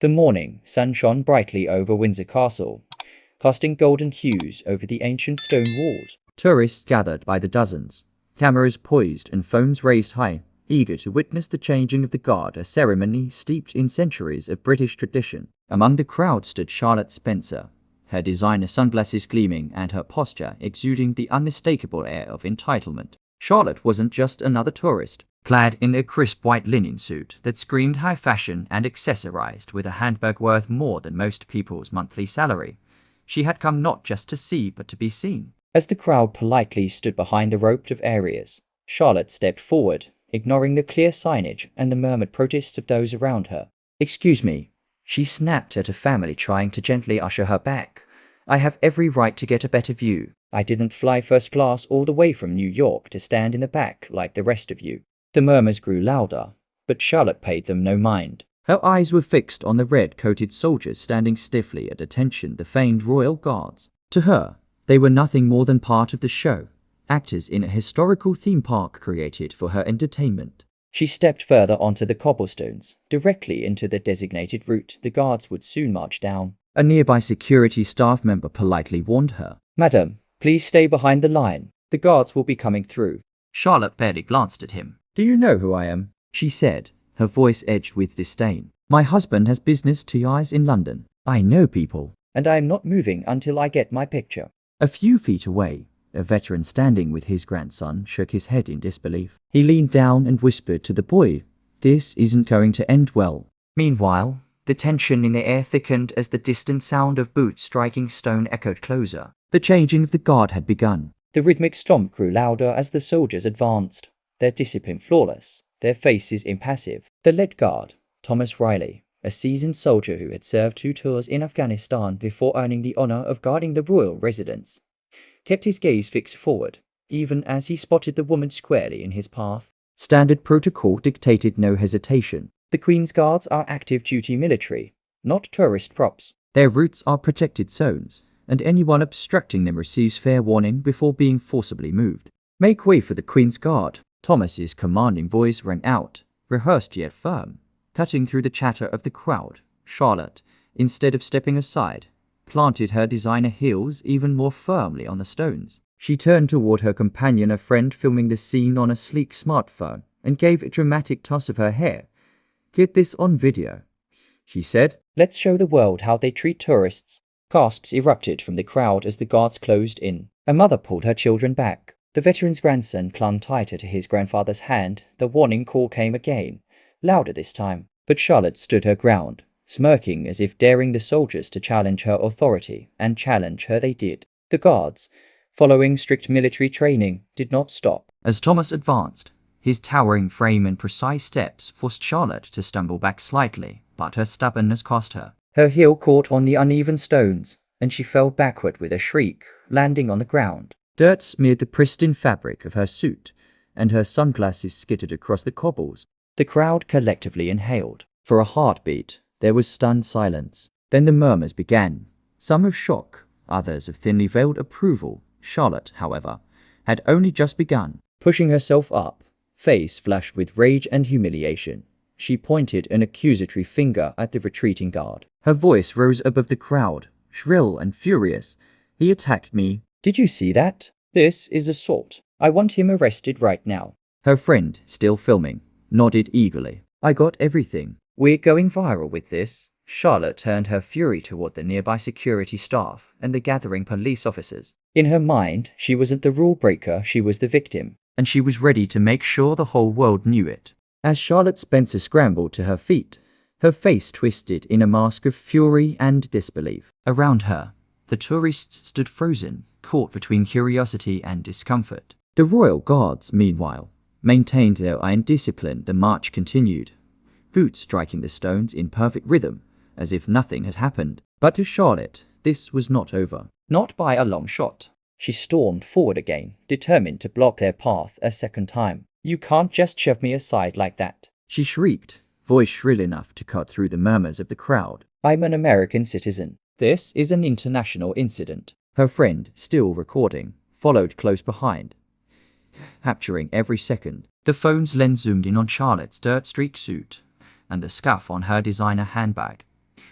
The morning sun shone brightly over Windsor Castle, casting golden hues over the ancient stone walls. Tourists gathered by the dozens, cameras poised and phones raised high, eager to witness the changing of the guard, a ceremony steeped in centuries of British tradition. Among the crowd stood Charlotte Spencer, her designer sunglasses gleaming and her posture exuding the unmistakable air of entitlement. Charlotte wasn't just another tourist, clad in a crisp white linen suit that screamed high fashion and accessorized with a handbag worth more than most people's monthly salary. She had come not just to see but to be seen. As the crowd politely stood behind the roped off areas, Charlotte stepped forward, ignoring the clear signage and the murmured protests of those around her. "Excuse me," she snapped at a family trying to gently usher her back. "I have every right to get a better view. I didn't fly first class all the way from New York to stand in the back like the rest of you." The murmurs grew louder, but Charlotte paid them no mind. Her eyes were fixed on the red-coated soldiers standing stiffly at attention, the famed Royal Guards. To her, they were nothing more than part of the show, actors in a historical theme park created for her entertainment. She stepped further onto the cobblestones, directly into the designated route the guards would soon march down. A nearby security staff member politely warned her, "Madam, please stay behind the line. The guards will be coming through." Charlotte barely glanced at him. "Do you know who I am?" she said, her voice edged with disdain. "My husband has business ties in London. I know people, and I am not moving until I get my picture." A few feet away, a veteran standing with his grandson shook his head in disbelief. He leaned down and whispered to the boy, "This isn't going to end well." Meanwhile, the tension in the air thickened as the distant sound of boots striking stone echoed closer. The changing of the guard had begun. The rhythmic stomp grew louder as the soldiers advanced, their discipline flawless, their faces impassive. The lead guard, Thomas Riley, a seasoned soldier who had served 2 tours in Afghanistan before earning the honor of guarding the royal residence, kept his gaze fixed forward, even as he spotted the woman squarely in his path. Standard protocol dictated no hesitation. The Queen's Guards are active duty military, not tourist props. Their routes are protected zones, and anyone obstructing them receives fair warning before being forcibly moved. "Make way for the Queen's Guard," Thomas's commanding voice rang out, rehearsed yet firm. Cutting through the chatter of the crowd, Charlotte, instead of stepping aside, planted her designer heels even more firmly on the stones. She turned toward her companion, a friend filming the scene on a sleek smartphone, and gave a dramatic toss of her hair. "Get this on video," she said. "Let's show the world how they treat tourists." Gasps erupted from the crowd as the guards closed in. A mother pulled her children back. The veteran's grandson clung tighter to his grandfather's hand. The warning call came again, louder this time. But Charlotte stood her ground, smirking as if daring the soldiers to challenge her authority, and challenge her they did. The guards, following strict military training, did not stop. As Thomas advanced, his towering frame and precise steps forced Charlotte to stumble back slightly, but her stubbornness cost her. Her heel caught on the uneven stones, and she fell backward with a shriek, landing on the ground. Dirt smeared the pristine fabric of her suit, and her sunglasses skittered across the cobbles. The crowd collectively inhaled. For a heartbeat, there was stunned silence. Then the murmurs began, some of shock, others of thinly veiled approval. Charlotte, however, had only just begun. Pushing herself up, face flushed with rage and humiliation, she pointed an accusatory finger at the retreating guard. Her voice rose above the crowd, shrill and furious. "He attacked me. Did you see that? This is assault. I want him arrested right now." Her friend, still filming, nodded eagerly. "I got everything. We're going viral with this." Charlotte turned her fury toward the nearby security staff and the gathering police officers. In her mind, she wasn't the rule breaker, she was the victim, and she was ready to make sure the whole world knew it. As Charlotte Spencer scrambled to her feet, her face twisted in a mask of fury and disbelief. Around her, the tourists stood frozen, caught between curiosity and discomfort. The Royal Guards, meanwhile, maintained their iron discipline. The march continued, boots striking the stones in perfect rhythm, as if nothing had happened. But to Charlotte, this was not over. Not by a long shot. She stormed forward again, determined to block their path a second time. "You can't just shove me aside like that," she shrieked, voice shrill enough to cut through the murmurs of the crowd. "I'm an American citizen. This is an international incident." Her friend, still recording, followed close behind, capturing every second. The phone's lens zoomed in on Charlotte's dirt-streaked suit and the scuff on her designer handbag.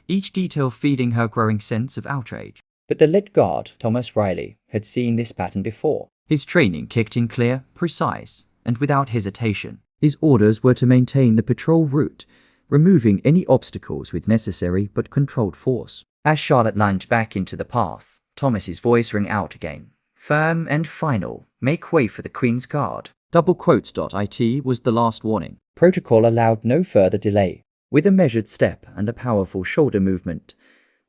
each detail feeding her growing sense of outrage. But the lead guard, Thomas Riley, had seen this pattern before. His training kicked in clear, precise, and without hesitation. His orders were to maintain the patrol route, removing any obstacles with necessary but controlled force. As Charlotte lunged back into the path, Thomas's voice rang out again. Firm and final. Make way for the Queen's Guard. Double quotes. It was the last warning. Protocol allowed no further delay. With a measured step and a powerful shoulder movement,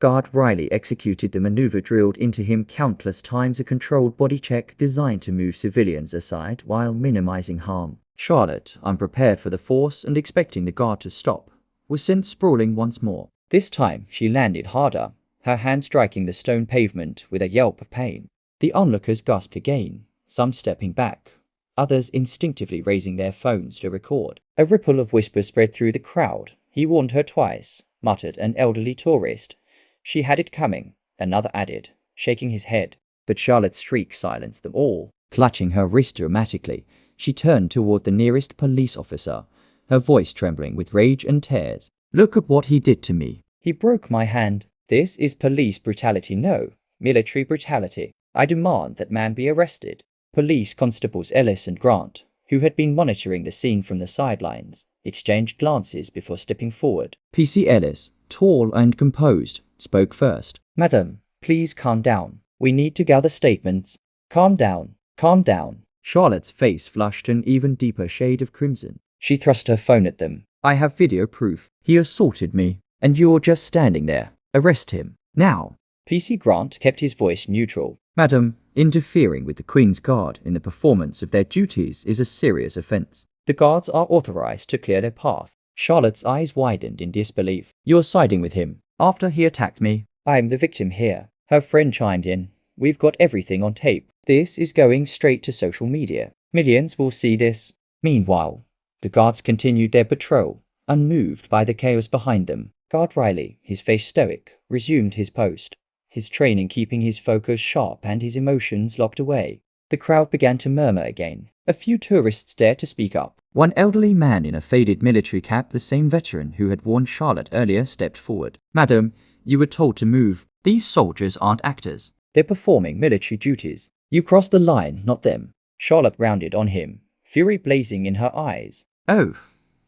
Guard Riley executed the maneuver drilled into him countless times, a controlled body check designed to move civilians aside while minimizing harm. Charlotte, unprepared for the force and expecting the guard to stop, was sent sprawling once more. This time she landed harder, her hand striking the stone pavement with a yelp of pain. The onlookers gasped again, some stepping back, others instinctively raising their phones to record. A ripple of whispers spread through the crowd. He warned her twice, muttered an elderly tourist. She had it coming, another added, shaking his head. But Charlotte's shriek silenced them all. Clutching her wrist dramatically, she turned toward the nearest police officer, her voice trembling with rage and tears. Look at what he did to me. He broke my hand. This is police brutality, no, military brutality. I demand that man be arrested. Police constables Ellis and Grant, who had been monitoring the scene from the sidelines, exchanged glances before stepping forward. PC Ellis, tall and composed, spoke first. Madam, please calm down. We need to gather statements. Calm down. Calm down. Charlotte's face flushed an even deeper shade of crimson. She thrust her phone at them. I have video proof. He assaulted me, and you're just standing there. Arrest him. Now. PC Grant kept his voice neutral. Madam, interfering with the Queen's Guard in the performance of their duties is a serious offence. The guards are authorized to clear their path. Charlotte's eyes widened in disbelief. You're siding with him. After he attacked me, I'm the victim here. Her friend chimed in. We've got everything on tape. This is going straight to social media. Millions will see this. Meanwhile, the guards continued their patrol, unmoved by the chaos behind them. Guard Riley, his face stoic, resumed his post, his training keeping his focus sharp and his emotions locked away. The crowd began to murmur again. A few tourists dared to speak up. One elderly man in a faded military cap, the same veteran who had warned Charlotte earlier, stepped forward. Madam, you were told to move. These soldiers aren't actors. They're performing military duties. You crossed the line, not them. Charlotte rounded on him, fury blazing in her eyes. Oh,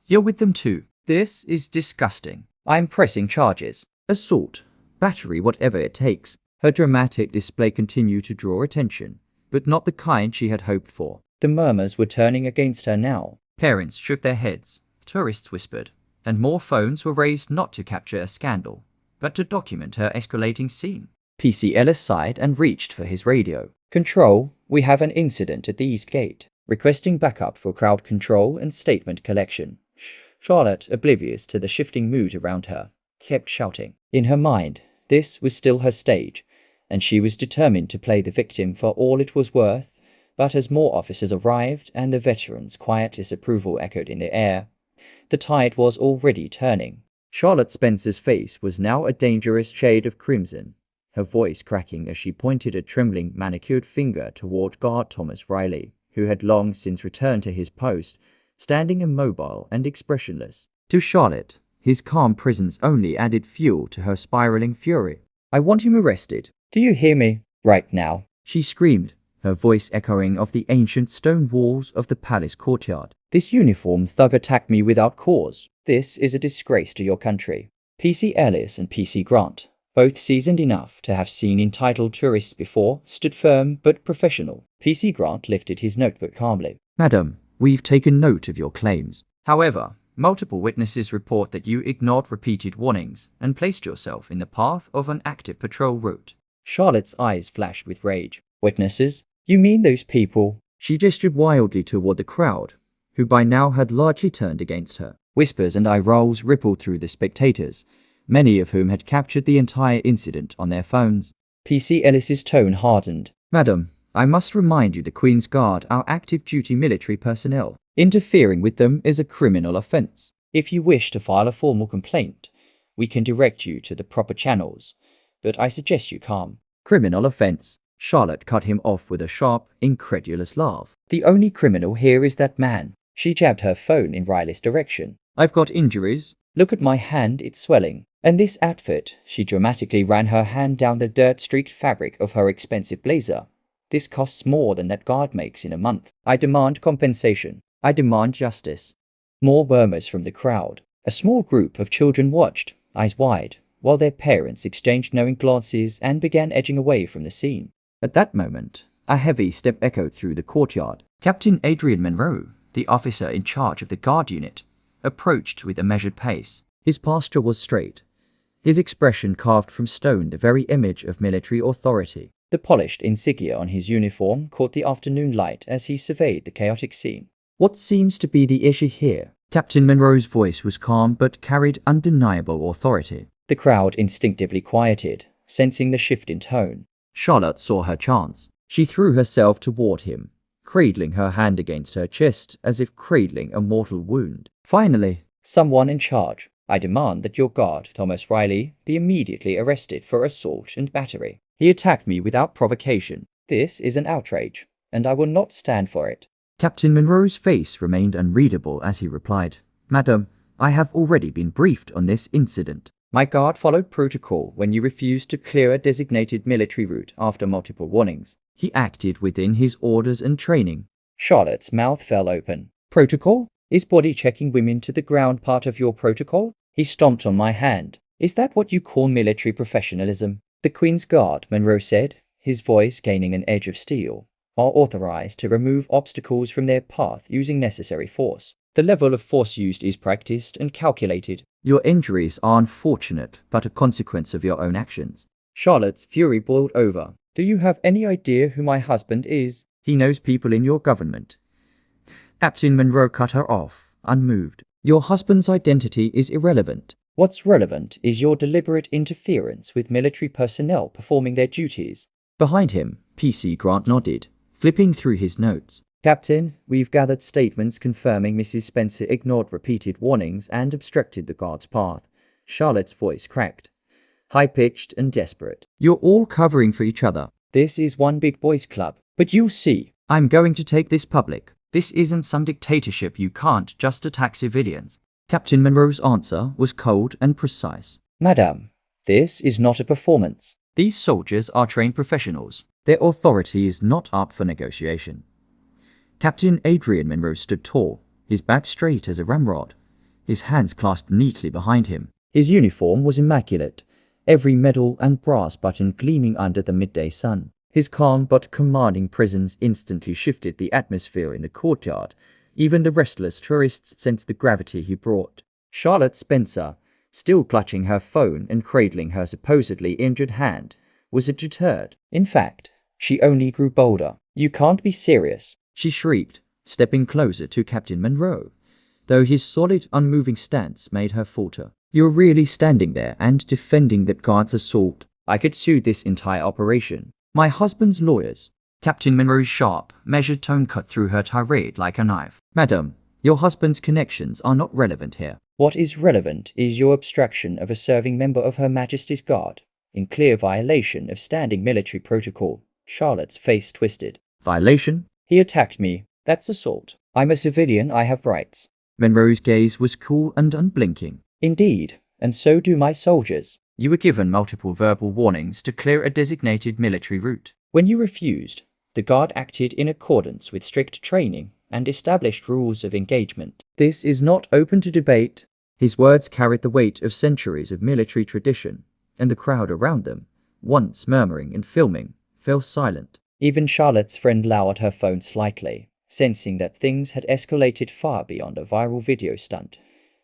you're with them too. This is disgusting. I'm pressing charges. Assault, battery, whatever it takes. Her dramatic display continued to draw attention, but not the kind she had hoped for. The murmurs were turning against her now. Parents shook their heads, tourists whispered, and more phones were raised not to capture a scandal, but to document her escalating scene. PC Ellis sighed and reached for his radio. Control, we have an incident at the East Gate. Requesting backup for crowd control and statement collection. Charlotte, oblivious to the shifting mood around her, kept shouting. In her mind, this was still her stage, and she was determined to play the victim for all it was worth. But as more officers arrived and the veterans' quiet disapproval echoed in the air, the tide was already turning. Charlotte Spencer's face was now a dangerous shade of crimson, her voice cracking as she pointed a trembling manicured finger toward Guard Thomas Riley, who had long since returned to his post, standing immobile and expressionless. To Charlotte, his calm presence only added fuel to her spiraling fury. I want him arrested. Do you hear me? Right now. She screamed, her voice echoing off the ancient stone walls of the palace courtyard. This uniformed thug attacked me without cause. This is a disgrace to your country. PC Ellis and PC Grant, both seasoned enough to have seen entitled tourists before, stood firm but professional. PC Grant lifted his notebook calmly. Madam, we've taken note of your claims. However, multiple witnesses report that you ignored repeated warnings and placed yourself in the path of an active patrol route. Charlotte's eyes flashed with rage. Witnesses? You mean those people? She gestured wildly toward the crowd, who by now had largely turned against her. Whispers and eye rolls rippled through the spectators, many of whom had captured the entire incident on their phones. PC Ellis's tone hardened. Madam, I must remind you the Queen's Guard are active duty military personnel. Interfering with them is a criminal offence. If you wish to file a formal complaint, we can direct you to the proper channels, but I suggest you calm. Criminal offence? Charlotte cut him off with a sharp, incredulous laugh. The only criminal here is that man. She jabbed her phone in Riley's direction. I've got injuries. Look at my hand, it's swelling. And this outfit, she dramatically ran her hand down the dirt-streaked fabric of her expensive blazer. This costs more than that guard makes in a month. I demand compensation. I demand justice. More murmurs from the crowd. A small group of children watched, eyes wide, while their parents exchanged knowing glances and began edging away from the scene. At that moment, a heavy step echoed through the courtyard. Captain Adrian Monroe, the officer in charge of the guard unit, approached with a measured pace. His posture was straight, his expression carved from stone, the very image of military authority. The polished insignia on his uniform caught the afternoon light as he surveyed the chaotic scene. What seems to be the issue here? Captain Monroe's voice was calm but carried undeniable authority. The crowd instinctively quieted, sensing the shift in tone. Charlotte saw her chance. She threw herself toward him, cradling her hand against her chest as if cradling a mortal wound. Finally, someone in charge. I demand that your guard, Thomas Riley, be immediately arrested for assault and battery. He attacked me without provocation. This is an outrage, and I will not stand for it. Captain Monroe's face remained unreadable as he replied, Madam, I have already been briefed on this incident. My guard followed protocol when you refused to clear a designated military route after multiple warnings. He acted within his orders and training. Charlotte's mouth fell open. Protocol? Is body checking women to the ground part of your protocol? He stomped on my hand. Is that what you call military professionalism? The Queen's Guard, Monroe said, his voice gaining an edge of steel, are authorized to remove obstacles from their path using necessary force. The level of force used is practiced and calculated. Your injuries are unfortunate, but a consequence of your own actions. Charlotte's fury boiled over. Do you have any idea who my husband is? He knows people in your government. Captain Monroe cut her off, unmoved. Your husband's identity is irrelevant. What's relevant is your deliberate interference with military personnel performing their duties. Behind him, PC Grant nodded, flipping through his notes. Captain, we've gathered statements confirming Mrs. Spencer ignored repeated warnings and obstructed the guard's path. Charlotte's voice cracked, high-pitched and desperate. You're all covering for each other. This is one big boys' club. But you'll see, I'm going to take this public. This isn't some dictatorship. You can't just attack civilians. Captain Monroe's answer was cold and precise. Madame, this is not a performance. These soldiers are trained professionals. Their authority is not up for negotiation. Captain Adrian Monroe stood tall, his back straight as a ramrod, his hands clasped neatly behind him. His uniform was immaculate, every medal and brass button gleaming under the midday sun. His calm but commanding presence instantly shifted the atmosphere in the courtyard. Even the restless tourists sensed the gravity he brought. Charlotte Spencer, still clutching her phone and cradling her supposedly injured hand, was deterred. In fact, she only grew bolder. You can't be serious, she shrieked, stepping closer to Captain Monroe, though his solid, unmoving stance made her falter. You're really standing there and defending that guard's assault? I could sue this entire operation. My husband's lawyers. Captain Monroe's sharp, measured tone cut through her tirade like a knife. Madam, your husband's connections are not relevant here. What is relevant is your obstruction of a serving member of Her Majesty's Guard, in clear violation of standing military protocol. Charlotte's face twisted. Violation? He attacked me. That's assault. I'm a civilian, I have rights. Monroe's gaze was cool and unblinking. Indeed, and so do my soldiers. You were given multiple verbal warnings to clear a designated military route. When you refused, the guard acted in accordance with strict training and established rules of engagement. This is not open to debate. His words carried the weight of centuries of military tradition, and the crowd around them, once murmuring and filming, fell silent. Even Charlotte's friend lowered her phone slightly, sensing that things had escalated far beyond a viral video stunt.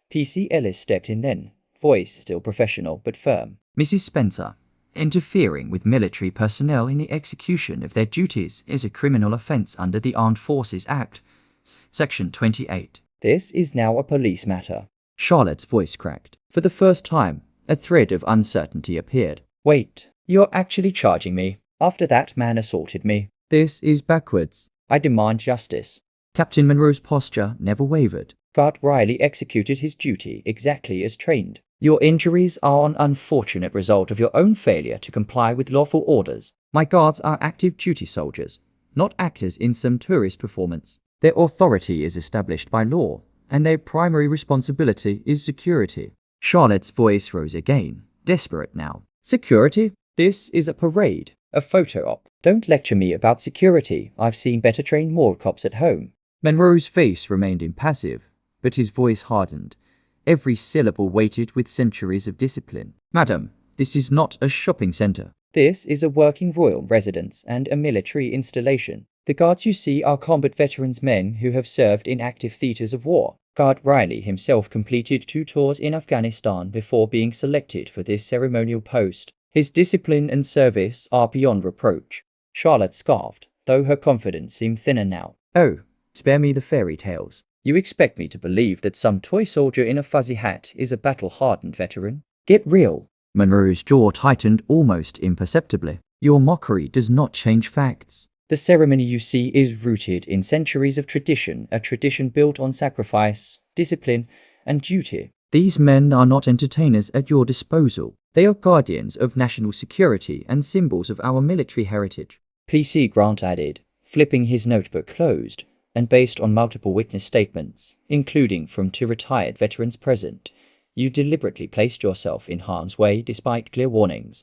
PC Ellis stepped in then, voice still professional but firm. Mrs. Spencer, interfering with military personnel in the execution of their duties is a criminal offence under the Armed Forces Act, Section 28. This is now a police matter. Charlotte's voice cracked. For the first time, a thread of uncertainty appeared. Wait, you're actually charging me? After that man assaulted me? This is backwards. I demand justice. Captain Monroe's posture never wavered. Guard Riley executed his duty exactly as trained. Your injuries are an unfortunate result of your own failure to comply with lawful orders. My guards are active duty soldiers, not actors in some tourist performance. Their authority is established by law, and their primary responsibility is security. Charlotte's voice rose again, desperate now. Security? This is a parade, a photo op. Don't lecture me about security. I've seen better trained more cops at home. Monroe's face remained impassive, but his voice hardened, every syllable weighted with centuries of discipline. Madam, this is not a shopping center. This is a working royal residence and a military installation. The guards you see are combat veterans, men who have served in active theaters of war. Guard Riley himself completed 2 tours in Afghanistan before being selected for this ceremonial post. His discipline and service are beyond reproach. Charlotte scoffed, though her confidence seemed thinner now. Oh, spare me the fairy tales. You expect me to believe that some toy soldier in a fuzzy hat is a battle-hardened veteran? Get real. Monroe's jaw tightened almost imperceptibly. Your mockery does not change facts. The ceremony you see is rooted in centuries of tradition, a tradition built on sacrifice, discipline, and duty. These men are not entertainers at your disposal. They are guardians of national security and symbols of our military heritage. PC Grant added, flipping his notebook closed, and based on multiple witness statements, including from 2 retired veterans present, you deliberately placed yourself in harm's way despite clear warnings.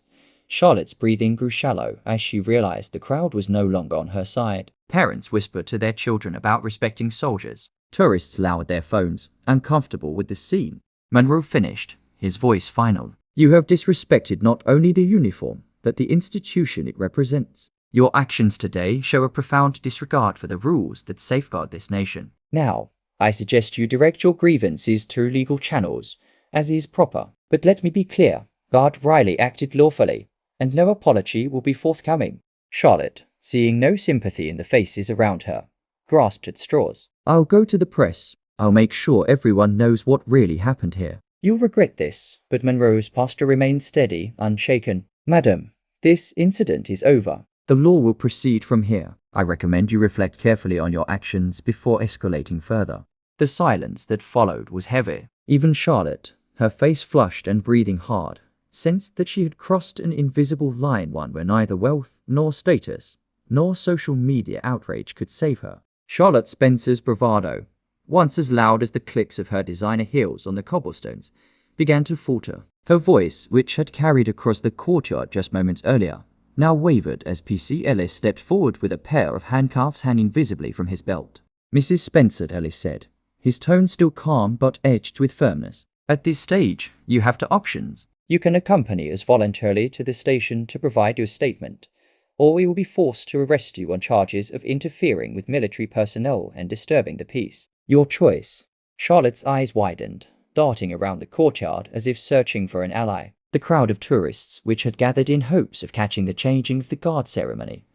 Charlotte's breathing grew shallow as she realized the crowd was no longer on her side. Parents whispered to their children about respecting soldiers. Tourists lowered their phones, uncomfortable with the scene. Monroe finished, his voice final. You have disrespected not only the uniform, but the institution it represents. Your actions today show a profound disregard for the rules that safeguard this nation. Now, I suggest you direct your grievances through legal channels, as is proper. But let me be clear, Guard Riley acted lawfully, and no apology will be forthcoming. Charlotte, seeing no sympathy in the faces around her, grasped at straws. I'll go to the press. I'll make sure everyone knows what really happened here. You'll regret this, but Monroe's posture remained steady, unshaken. Madam, this incident is over. The law will proceed from here. I recommend you reflect carefully on your actions before escalating further. The silence that followed was heavy. Even Charlotte, her face flushed and breathing hard, sensed that she had crossed an invisible line, one where neither wealth, nor status, nor social media outrage could save her. Charlotte Spencer's bravado, once as loud as the clicks of her designer heels on the cobblestones, began to falter. Her voice, which had carried across the courtyard just moments earlier, now wavered as PC Ellis stepped forward with a pair of handcuffs hanging visibly from his belt. Mrs. Spencer, Ellis said, his tone still calm but edged with firmness. At this stage, you have 2 options. You can accompany us voluntarily to the station to provide your statement, or we will be forced to arrest you on charges of interfering with military personnel and disturbing the peace. Your choice. Charlotte's eyes widened, darting around the courtyard as if searching for an ally. The crowd of tourists, which had gathered in hopes of catching the changing of the guard ceremony,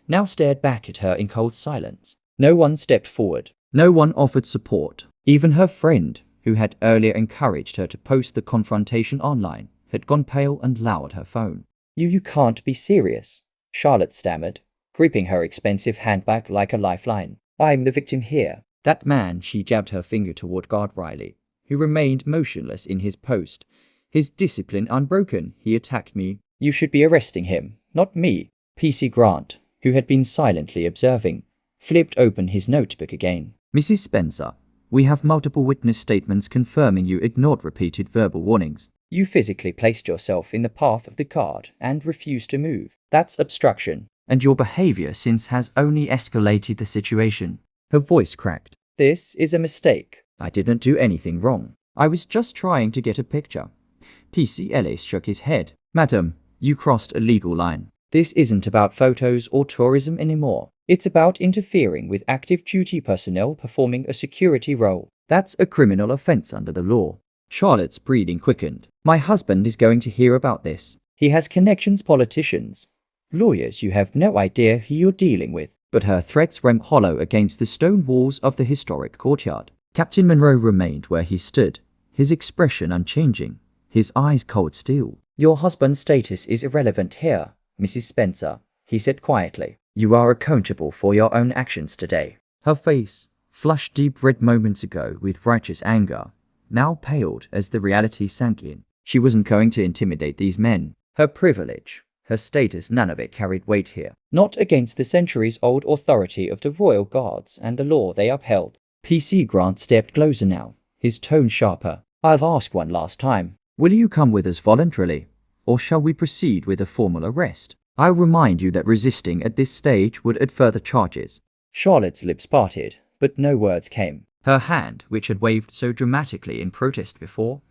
now stared back at her in cold silence. No one stepped forward. No one offered support. Even her friend, who had earlier encouraged her to post the confrontation online, had gone pale and lowered her phone. You can't be serious, Charlotte stammered, gripping her expensive handbag like a lifeline. I'm the victim here. That man, she jabbed her finger toward Guard Riley, who remained motionless in his post, his discipline unbroken. He attacked me. You should be arresting him, not me. PC Grant, who had been silently observing, flipped open his notebook again. Mrs. Spencer, we have multiple witness statements confirming you ignored repeated verbal warnings. You physically placed yourself in the path of the guard and refused to move. That's obstruction. And your behavior since has only escalated the situation. Her voice cracked. This is a mistake. I didn't do anything wrong. I was just trying to get a picture. PC Ellis shook his head. Madam, you crossed a legal line. This isn't about photos or tourism anymore. It's about interfering with active duty personnel performing a security role. That's a criminal offense under the law. Charlotte's breathing quickened. My husband is going to hear about this. He has connections, politicians, lawyers. You have no idea who you're dealing with. But her threats rang hollow against the stone walls of the historic courtyard. Captain Monroe remained where he stood, his expression unchanging, his eyes cold steel. Your husband's status is irrelevant here, Mrs. Spencer, he said quietly. You are accountable for your own actions today. Her face, flushed deep red moments ago with righteous anger, now paled as the reality sank in. She wasn't going to intimidate these men. Her privilege, her status, none of it carried weight here. Not against the centuries-old authority of the Royal Guards and the law they upheld. PC Grant stepped closer now, his tone sharper. I'll ask one last time. Will you come with us voluntarily, or shall we proceed with a formal arrest? I'll remind you that resisting at this stage would add further charges." Charlotte's lips parted, but no words came. Her hand, which had waved so dramatically in protest before,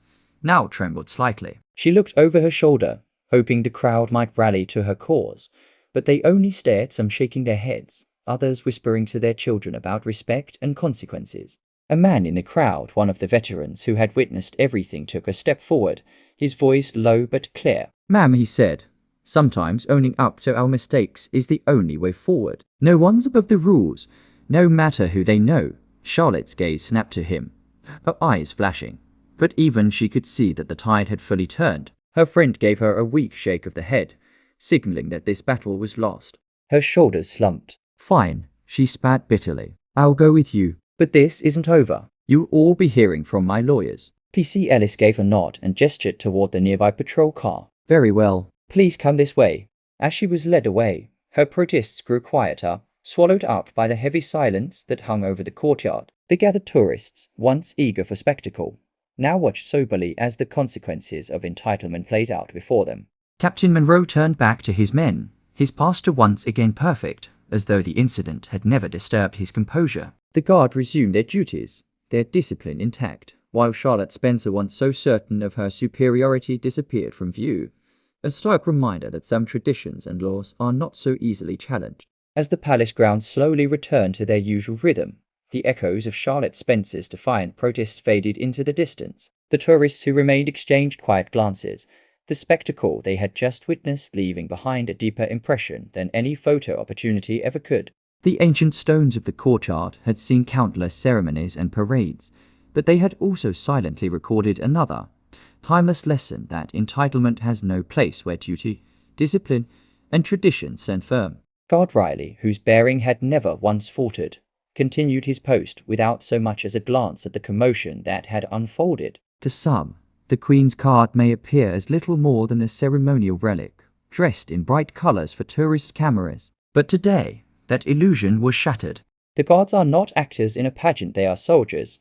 now trembled slightly. She looked over her shoulder, hoping the crowd might rally to her cause, but they only stared, some shaking their heads, others whispering to their children about respect and consequences. A man in the crowd, one of the veterans who had witnessed everything, took a step forward, his voice low but clear. "Ma'am," he said, "sometimes owning up to our mistakes is the only way forward. No one's above the rules, no matter who they know." Charlotte's gaze snapped to him, her eyes flashing, but even she could see that the tide had fully turned. Her friend gave her a weak shake of the head, signaling that this battle was lost. Her shoulders slumped. "Fine," she spat bitterly. "I'll go with you. But this isn't over. You'll all be hearing from my lawyers." PC Ellis gave a nod and gestured toward the nearby patrol car. "Very well. Please come this way." As she was led away, her protests grew quieter, swallowed up by the heavy silence that hung over the courtyard. The gathered tourists, once eager for spectacle, now watched soberly as the consequences of entitlement played out before them. Captain Monroe turned back to his men, his posture once again perfect, as though the incident had never disturbed his composure. The guard resumed their duties, their discipline intact, while Charlotte Spencer, once so certain of her superiority, disappeared from view, a stoic reminder that some traditions and laws are not so easily challenged. As the palace grounds slowly returned to their usual rhythm, the echoes of Charlotte Spencer's defiant protests faded into the distance. The tourists who remained exchanged quiet glances, the spectacle they had just witnessed leaving behind a deeper impression than any photo opportunity ever could. The ancient stones of the courtyard had seen countless ceremonies and parades, but they had also silently recorded another, timeless lesson that entitlement has no place where duty, discipline, and tradition stand firm. Guard Riley, whose bearing had never once faltered, continued his post without so much as a glance at the commotion that had unfolded. To some, the Queen's card may appear as little more than a ceremonial relic, dressed in bright colors for tourist cameras. But today, that illusion was shattered. The guards are not actors in a pageant, they are soldiers,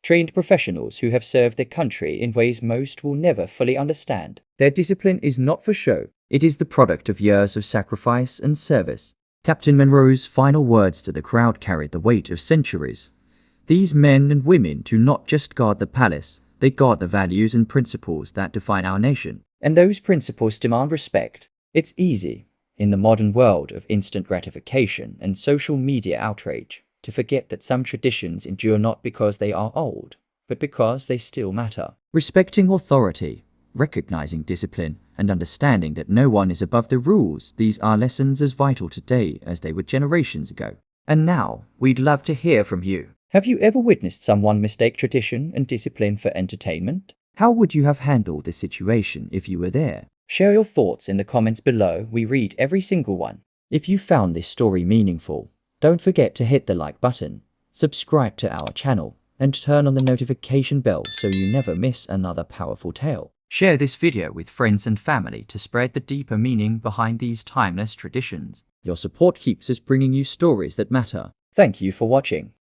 trained professionals who have served their country in ways most will never fully understand. Their discipline is not for show, it is the product of years of sacrifice and service. Captain Monroe's final words to the crowd carried the weight of centuries. These men and women do not just guard the palace, they guard the values and principles that define our nation. And those principles demand respect. It's easy, in the modern world of instant gratification and social media outrage, to forget that some traditions endure not because they are old, but because they still matter. Respecting authority, recognizing discipline, and understanding that no one is above the rules, these are lessons as vital today as they were generations ago. And now, we'd love to hear from you. Have you ever witnessed someone mistake tradition and discipline for entertainment? How would you have handled this situation if you were there? Share your thoughts in the comments below, we read every single one. If you found this story meaningful, don't forget to hit the like button, subscribe to our channel, and turn on the notification bell so you never miss another powerful tale. Share this video with friends and family to spread the deeper meaning behind these timeless traditions. Your support keeps us bringing you stories that matter. Thank you for watching.